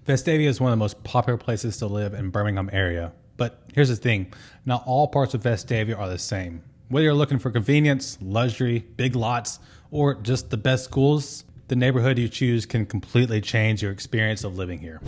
Vestavia is one of the most popular places to live in Birmingham area. But here's the thing, not all parts of Vestavia are the same. Whether you're looking for convenience, luxury, big lots, or just the best schools, the neighborhood you choose can completely change your experience of living here.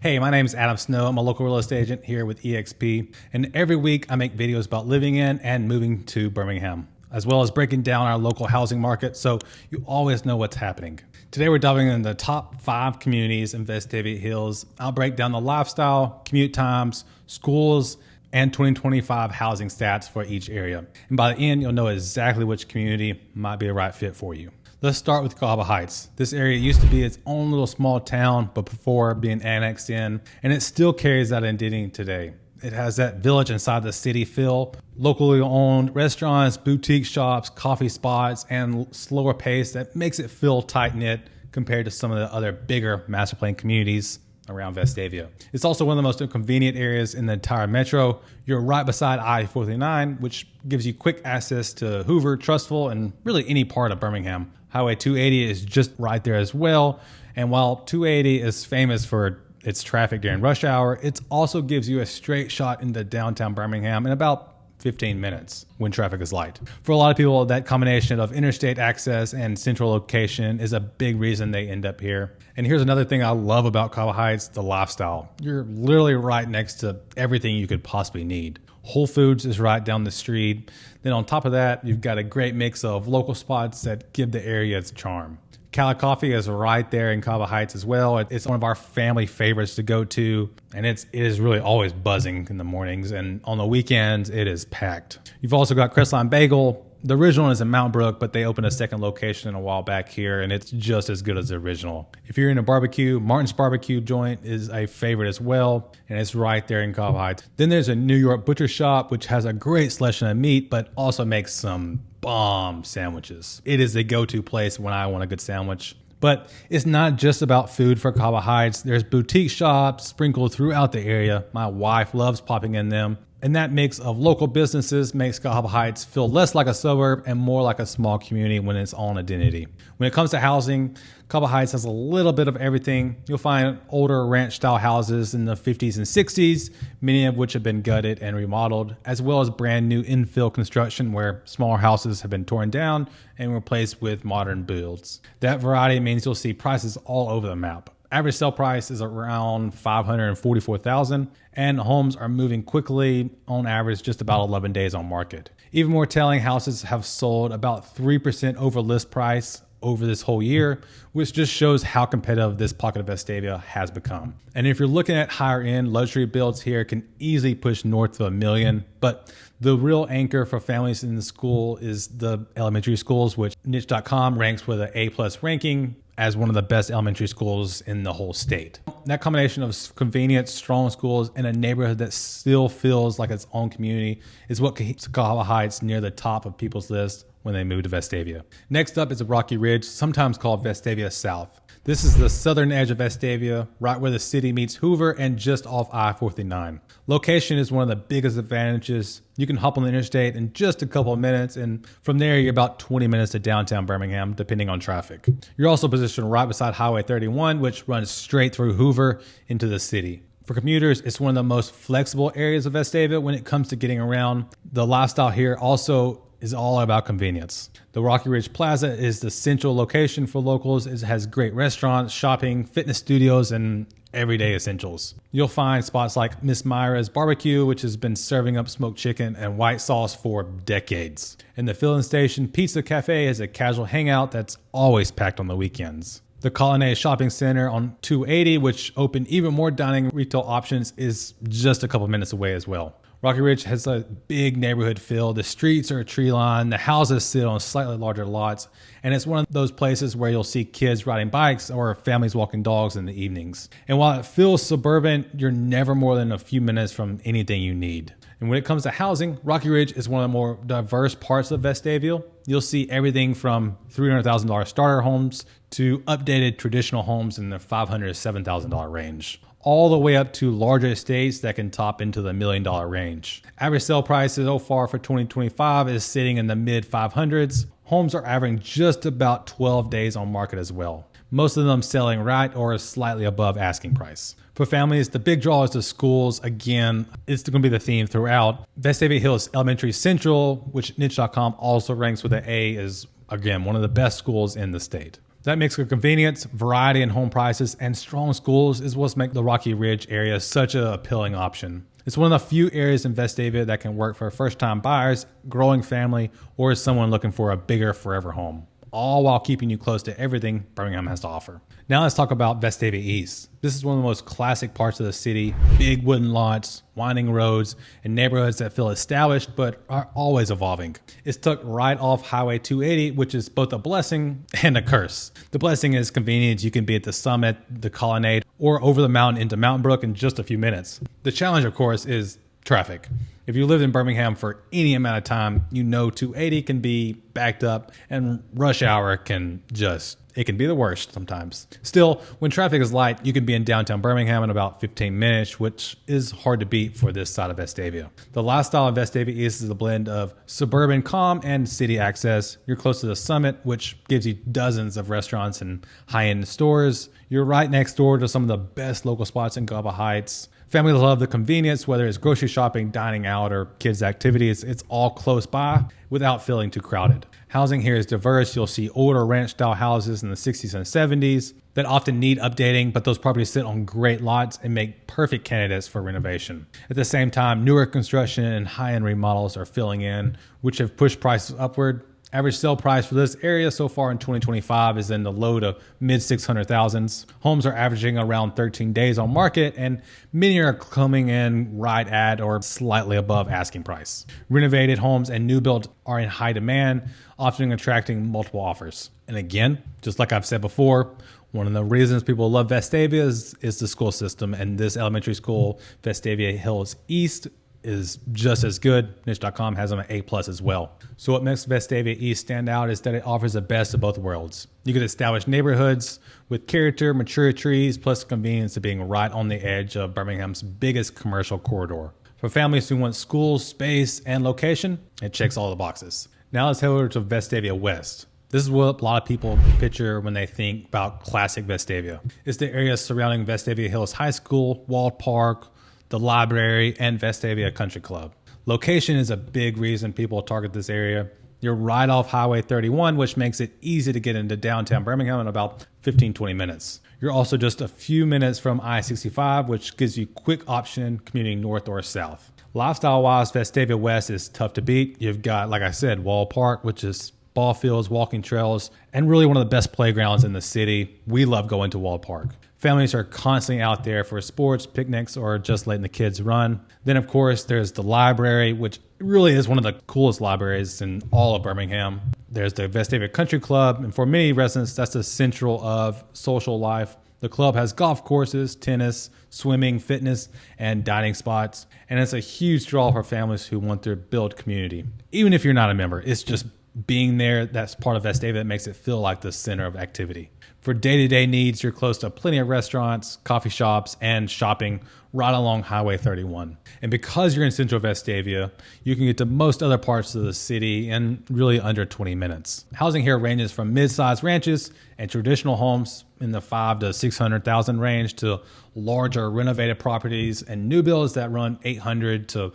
Hey, my name is Adam Snow. I'm a local real estate agent here with eXp, and every week I make videos about living in and moving to Birmingham, as well as breaking down our local housing market so you always know what's happening. Today we're diving into the top 5 communities in Vestavia Hills. I'll break down the lifestyle, commute times, schools, and 2025 housing stats for each area. And by the end, you'll know exactly which community might be a right fit for you. Let's start with Cahaba Heights. This area used to be its own little small town, but before being annexed in, and it still carries that identity today. It has that village inside the city feel, locally owned restaurants, boutique shops, coffee spots, and slower pace that makes it feel tight-knit compared to some of the other bigger master plan communities around Vestavia. It's also one of the most convenient areas in the entire metro. You're right beside I-49, which gives you quick access to Hoover, Trustful, and really any part of Birmingham. Highway 280 is just right there as well. And while 280 is famous for its traffic during rush hour, it also gives you a straight shot into downtown Birmingham in about 15 minutes when traffic is light. For a lot of people, that combination of interstate access and central location is a big reason they end up here. And here's another thing I love about Cahaba Heights, the lifestyle. You're literally right next to everything you could possibly need. Whole Foods is right down the street. Then on top of that, you've got a great mix of local spots that give the area its charm. Cali Coffee is right there in Cahaba Heights as well. It's one of our family favorites to go to, and it is really always buzzing in the mornings, and on the weekends, it is packed. You've also got Crestline Bagel. The original is in Mount Brook, but they opened a second location a while back here, and it's just as good as the original. If you're in a barbecue, Martin's Barbecue joint is a favorite as well, and it's right there in Cahaba Heights. Then there's a New York Butcher Shop, which has a great selection of meat, but also makes some bomb sandwiches. It is the go-to place when I want a good sandwich. But it's not just about food for Cahaba Heights. There's boutique shops sprinkled throughout the area. My wife loves popping in them. And that mix of local businesses makes Cahaba Heights feel less like a suburb and more like a small community with its own identity. When it comes to housing, Cahaba Heights has a little bit of everything. You'll find older ranch-style houses in the 50s and 60s, many of which have been gutted and remodeled, as well as brand new infill construction where smaller houses have been torn down and replaced with modern builds. That variety means you'll see prices all over the map. Average sale price is around $544,000, and homes are moving quickly, on average just about 11 days on market. Even more telling, houses have sold about 3% over list price over this whole year, which just shows how competitive this pocket of Vestavia has become. And if you're looking at higher end luxury builds here, can easily push north of $1 million, but the real anchor for families in the school is the elementary schools, which niche.com ranks with an A+ ranking as one of the best elementary schools in the whole state. That combination of convenience, strong schools, and a neighborhood that still feels like its own community is what keeps Cahaba Heights near the top of people's list when they move to Vestavia. Next up is a rocky ridge, sometimes called Vestavia South. This is the southern edge of Vestavia, right where the city meets Hoover and just off I-49. Location is one of the biggest advantages. You can hop on the interstate in just a couple of minutes, and from there you're about 20 minutes to downtown Birmingham, depending on traffic. You're also positioned right beside Highway 31, which runs straight through Hoover into the city. For commuters, it's one of the most flexible areas of Vestavia when it comes to getting around. The lifestyle here also is all about convenience. The Rocky Ridge Plaza is the central location for locals. It has great restaurants, shopping, fitness studios, and everyday essentials. You'll find spots like Miss Myra's Barbecue, which has been serving up smoked chicken and white sauce for decades. And the Filling Station Pizza Cafe is a casual hangout that's always packed on the weekends. The Colonnade Shopping Center on 280, which opened even more dining retail options, is just a couple minutes away as well. Rocky Ridge has a big neighborhood feel. The streets are tree lined, the houses sit on slightly larger lots, and it's one of those places where you'll see kids riding bikes or families walking dogs in the evenings. And while it feels suburban, you're never more than a few minutes from anything you need. And when it comes to housing, Rocky Ridge is one of the more diverse parts of Vestavia. You'll see everything from $300,000 starter homes to updated traditional homes in the $500,000 to $7,000 range, all the way up to larger estates that can top into the $1 million range. Average sale price so far for 2025 is sitting in the mid 500s, Homes are averaging just about 12 days on market as well. Most of them selling right or slightly above asking price. For families, the big draw is the schools. Again, it's going to be the theme throughout. Vestavia Hills Elementary Central, which niche.com also ranks with an A, is again one of the best schools in the state. That mix of convenience, variety in home prices, and strong schools is what's make the Rocky Ridge area such an appealing option. It's one of the few areas in Vestavia that can work for first-time buyers, growing family, or someone looking for a bigger forever home, all while keeping you close to everything Birmingham has to offer. Now let's talk about Vestavia East. This is one of the most classic parts of the city. Big wooden lots, winding roads, and neighborhoods that feel established but are always evolving. It's tucked right off Highway 280, which is both a blessing and a curse. The blessing is convenience. You can be at the summit, the colonnade, or over the mountain into Mountain Brook in just a few minutes. The challenge, of course, is traffic. If you lived in Birmingham for any amount of time, you know 280 can be backed up and rush hour can be the worst sometimes. Still, when traffic is light, you can be in downtown Birmingham in about 15 minutes, which is hard to beat for this side of Vestavia. The lifestyle of Vestavia East is a blend of suburban calm and city access. You're close to the summit, which gives you dozens of restaurants and high-end stores. You're right next door to some of the best local spots in Cahaba Heights. Families love the convenience, whether it's grocery shopping, dining out, or kids' activities. It's all close by without feeling too crowded. Housing here is diverse. You'll see older ranch-style houses in the 60s and 70s that often need updating, but those properties sit on great lots and make perfect candidates for renovation. At the same time, newer construction and high-end remodels are filling in, which have pushed prices upward. Average sale price for this area so far in 2025 is in the low to mid 600,000s. Homes are averaging around 13 days on market, and many are coming in right at or slightly above asking price. Renovated homes and new builds are in high demand, often attracting multiple offers. And again, just like I've said before, one of the reasons people love Vestavia is the school system, and this elementary school, Vestavia Hills East, is just as good. Niche.com has them at A+ as well. So what makes Vestavia East stand out is that it offers the best of both worlds. You get established neighborhoods with character, mature trees, plus the convenience of being right on the edge of Birmingham's biggest commercial corridor. For families who want school, space, and location, it checks all the boxes. Now let's head over to Vestavia West. This is what a lot of people picture when they think about classic Vestavia. It's the area surrounding Vestavia Hills High School, Walled Park, the library, and Vestavia Country Club. Location is a big reason people target this area. You're right off Highway 31, which makes it easy to get into downtown Birmingham in about 15-20 minutes. You're also just a few minutes from I-65, which gives you quick option commuting north or south. Lifestyle-wise, Vestavia West is tough to beat. You've got, like I said, Wall Park, which is ball fields, walking trails, and really one of the best playgrounds in the city. We love going to Wall Park. Families are constantly out there for sports, picnics, or just letting the kids run. Then, of course, there's the library, which really is one of the coolest libraries in all of Birmingham. There's the Vestavia Country Club, and for many residents, that's the central of social life. The club has golf courses, tennis, swimming, fitness, and dining spots, and it's a huge draw for families who want to build community. Even if you're not a member, it's just being there, that's part of Vestavia that makes it feel like the center of activity. For day-to-day needs, you're close to plenty of restaurants, coffee shops, and shopping right along Highway 31. And because you're in central Vestavia, you can get to most other parts of the city in really under 20 minutes. Housing here ranges from mid-sized ranches and traditional homes in the 500,000 to 600,000 range to larger renovated properties and new builds that run 800 to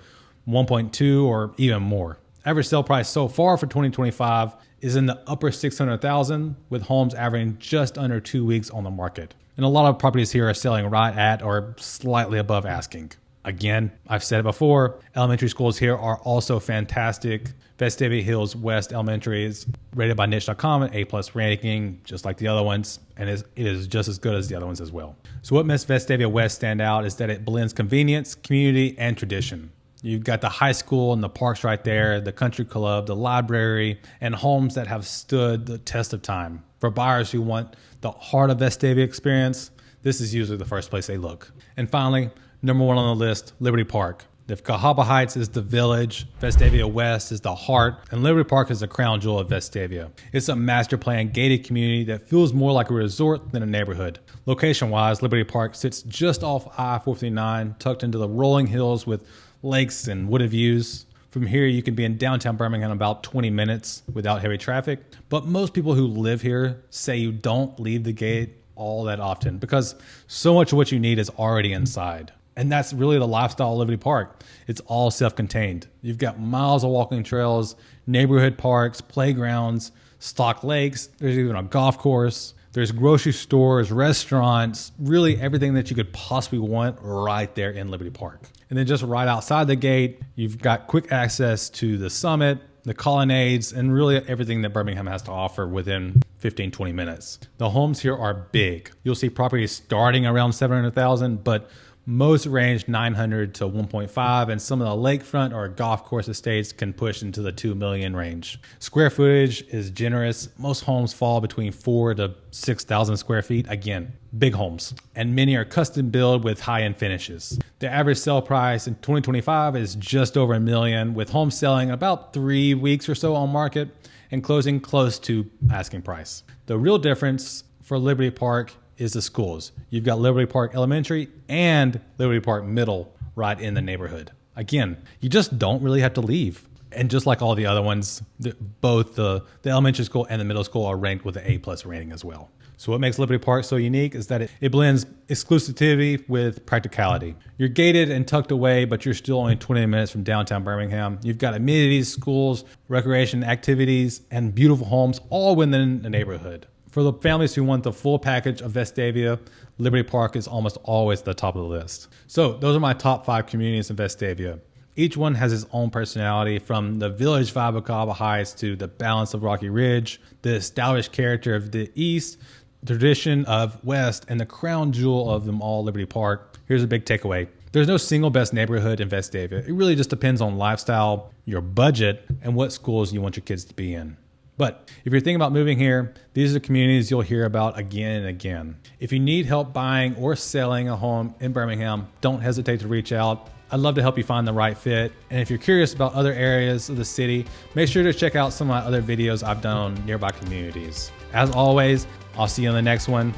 1.2 or even more. Average sale price so far for 2025 is in the upper 600,000, with homes averaging just under 2 weeks on the market. And a lot of properties here are selling right at or slightly above asking. Again, I've said it before, elementary schools here are also fantastic. Vestavia Hills West Elementary is rated by niche.com at A+ ranking, just like the other ones, and it is just as good as the other ones as well. So what makes Vestavia West stand out is that it blends convenience, community, and tradition. You've got the high school and the parks right there, the country club, the library, and homes that have stood the test of time. For buyers who want the heart of Vestavia experience, this is usually the first place they look. And finally, number one on the list, Liberty Park. If Cahaba Heights is the village, Vestavia West is the heart, and Liberty Park is the crown jewel of Vestavia. It's a master plan gated community that feels more like a resort than a neighborhood. Location-wise, Liberty Park sits just off I-459, tucked into the rolling hills with lakes and wooded views. From here, you can be in downtown Birmingham in about 20 minutes without heavy traffic. But most people who live here say you don't leave the gate all that often because so much of what you need is already inside. And that's really the lifestyle of Liberty Park. It's all self-contained. You've got miles of walking trails, neighborhood parks, playgrounds, stock lakes. There's even a golf course. There's grocery stores, restaurants, really everything that you could possibly want right there in Liberty Park. And then just right outside the gate, you've got quick access to the summit, the colonnades, and really everything that Birmingham has to offer within 15, 20 minutes. The homes here are big. You'll see properties starting around 700,000, but most range 900 to 1.5, and some of the lakefront or golf course estates can push into the 2 million range. Square footage is generous. Most homes fall between 4,000 to 6,000 square feet. Again, big homes. And many are custom built with high-end finishes. The average sale price in 2025 is just over $1 million, with homes selling about 3 weeks or so on market and closing close to asking price. The real difference for Liberty Park is the schools. You've got Liberty Park Elementary and Liberty Park Middle right in the neighborhood. Again, you just don't really have to leave. And just like all the other ones, both the elementary school and the middle school are ranked with an A+ rating as well. So what makes Liberty Park so unique is that it blends exclusivity with practicality. You're gated and tucked away, but you're still only 20 minutes from downtown Birmingham. You've got amenities, schools, recreation activities, and beautiful homes all within the neighborhood. For the families who want the full package of Vestavia, Liberty Park is almost always at the top of the list. So those are my top 5 communities in Vestavia. Each one has its own personality, from the village vibe of Cahaba Heights to the balance of Rocky Ridge, the established character of the East, the tradition of West, and the crown jewel of them all, Liberty Park. Here's a big takeaway. There's no single best neighborhood in Vestavia. It really just depends on lifestyle, your budget, and what schools you want your kids to be in. But if you're thinking about moving here, these are the communities you'll hear about again and again. If you need help buying or selling a home in Birmingham, don't hesitate to reach out. I'd love to help you find the right fit. And if you're curious about other areas of the city, make sure to check out some of my other videos I've done on nearby communities. As always, I'll see you on the next one.